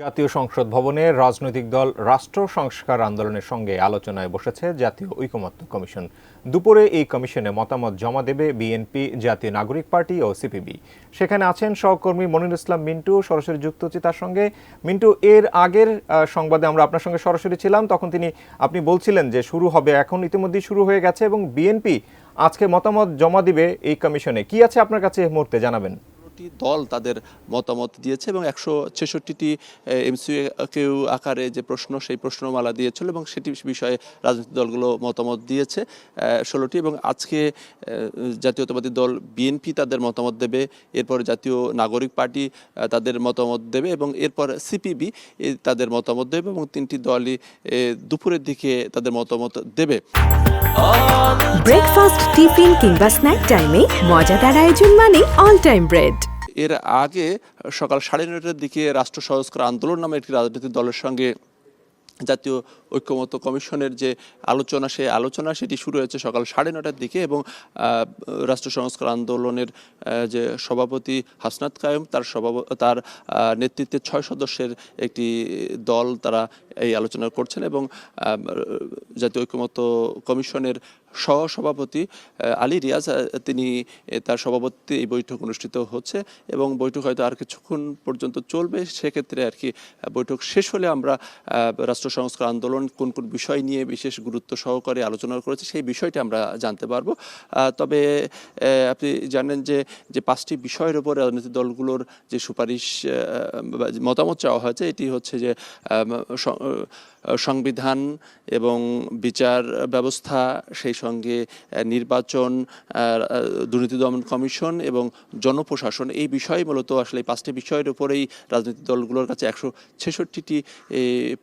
জাতীয় সংসদ ভবনে রাজনৈতিক দল রাষ্ট্র সংস্কার আন্দোলনের সঙ্গে আলোচনায় বসেছে জাতীয় ঐকমত্য কমিশন। দুপুরে এই কমিশনে মতামত জমা দেবে বিএনপি, জাতীয় নাগরিক পার্টি ও সিপিবি। সেখানে আছেন সহকর্মী মনিরুল ইসলাম মিন্টু, সরাসরি যুক্ত হচ্ছে তার সঙ্গে। মিন্টু, এর আগের সংবাদে আমরা আপনার সঙ্গে সরাসরি ছিলাম, তখন আপনি বলছিলেন যে শুরু হবে, এখন ইতিমধ্যেই শুরু হয়ে গেছে এবং বিএনপি আজকে মতামত জমা দিবে এই কমিশনে। কি আছে আপনার কাছে এই মুহূর্তে জানাবেন? দল তাদের মতামত দিয়েছে এবং 166টি এমসিকিউ আকারে যে প্রশ্ন, সেই প্রশ্নমালা দিয়েছিল এবং সেটি বিষয়ে রাজনৈতিক দলগুলো মতামত দিয়েছে 16টি। এবং আজকে জাতীয়তাবাদী দল বিএনপি তাদের মতামত দেবে, এরপর জাতীয় নাগরিক পার্টি তাদের মতামত দেবে এবং এরপর সিপিবি তাদের মতামত দেবে এবং তিনটি দলই দুপুরের দিকে তাদের মতামত দেবে। ব্রেকফাস্ট, টিফিন কিংবা স্ন্যাক টাইমে মজাদার আয়োজন মানে অল টাইম ব্রেড। এর আগে সকাল 9:30টার দিকে রাষ্ট্র সংস্কার আন্দোলন নামে একটি রাজনৈতিক দলের সঙ্গে জাতীয় ঐকমত্য কমিশনের যে আলোচনা, সেই আলোচনা সেটি শুরু হয়েছে সকাল 9:30টার দিকে এবং রাষ্ট্র সংস্কার আন্দোলনের যে সভাপতি হাসনাত কায়েম, তার নেতৃত্বে 6 সদস্যের একটি দল তারা এই আলোচনা করছেন এবং জাতীয় ঐকমত্য কমিশনের সহসভাপতি আলী রিয়াজ, তিনি তার সভাপতিত্বে এই বৈঠক অনুষ্ঠিত হচ্ছে এবং বৈঠক হয়তো আর কিছুক্ষণ পর্যন্ত চলবে। সেক্ষেত্রে আর কি বৈঠক শেষ হলে আমরা রাষ্ট্র সংস্কার আন্দোলন কোন কোন বিষয় নিয়ে বিশেষ গুরুত্ব সহকারে আলোচনা করেছে সেই বিষয়টি আমরা জানতে পারবো। তবে আপনি জানেন যে 5টি বিষয়ের উপর রাজনৈতিক দলগুলোর যে সুপারিশ মতামত চাওয়া হয়েছে, এটি হচ্ছে যে সংবিধান এবং বিচার ব্যবস্থা, সেই সঙ্গে নির্বাচন, দুর্নীতি দমন কমিশন এবং জনপ্রশাসন। এই বিষয় মূলত আসলে এই 5টি বিষয়ের উপরেই রাজনৈতিক দলগুলোর কাছে 166টি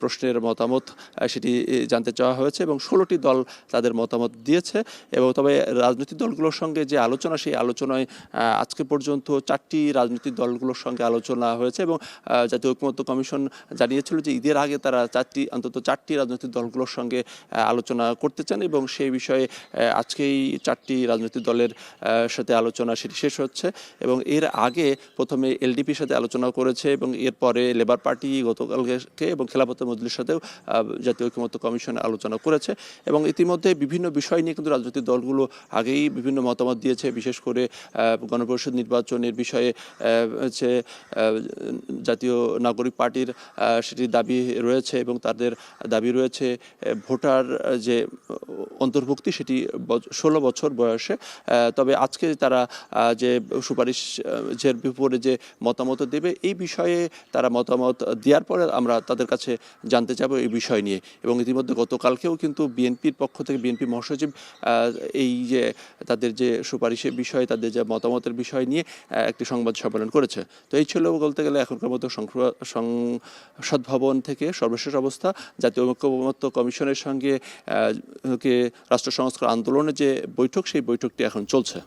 প্রশ্নের মতামত সেটি জানতে চাওয়া হয়েছে এবং 16টি দল তাদের মতামত দিয়েছে। এবং তবে রাজনৈতিক দলগুলোর সঙ্গে যে আলোচনা, সেই আলোচনায় আজকে পর্যন্ত 4টি রাজনৈতিক দলগুলোর সঙ্গে আলোচনা হয়েছে এবং জাতীয় ঐকমত্য কমিশন জানিয়েছিল যে ঈদের আগে তারা অন্তত 4টি রাজনৈতিক দলগুলোর সঙ্গে আলোচনা করতে চান এবং সেই বিষয়ে আজকেই 4টি রাজনৈতিক দলের সাথে আলোচনা সেটি শেষ হচ্ছে। এবং এর আগে প্রথমে এলডিপির সাথে আলোচনা করেছে এবং এরপরে লেবার পার্টি গতকালকে এবং খেলাফত মজলিসের সাথেও জাতীয় ঐকমত্য কমিশন আলোচনা করেছে এবং ইতিমধ্যে বিভিন্ন বিষয় নিয়ে কিন্তু রাজনৈতিক দলগুলো আগেই বিভিন্ন মতামত দিয়েছে। বিশেষ করে গণপরিষদ নির্বাচনের বিষয়ে হচ্ছে জাতীয় নাগরিক পার্টির সেটি দাবি রয়েছে এবং তাদের দাবি রয়েছে ভোটার যে অন্তর্ভুক্তি, সেটি 16 বছর বয়সে। তবে আজকে তারা যে সুপারিশের বিপরীতে যে মতামত দেবে, এই বিষয়ে তারা মতামত দেওয়ার পরে আমরা তাদের কাছে জানতে চাইব এই বিষয় নিয়ে। এবং ইতিমধ্যে গতকালকেও কিন্তু বিএনপির পক্ষ থেকে বিএনপি মহাসচিব এই যে তাদের যে সুপারিশের বিষয়, তাদের যে মতামতের বিষয় নিয়ে একটি সংবাদ সম্মেলন করেছে। তো এই ছিল বলতে গেলে এখনকার মতো সংসদ ভবন থেকে সর্বশেষ অবস্থা। জাতীয় ঐকমত্য কমিশনের সঙ্গে রাষ্ট্র সংস্কার আন্দোলনের যে বৈঠক, সেই বৈঠকটি এখন চলছে।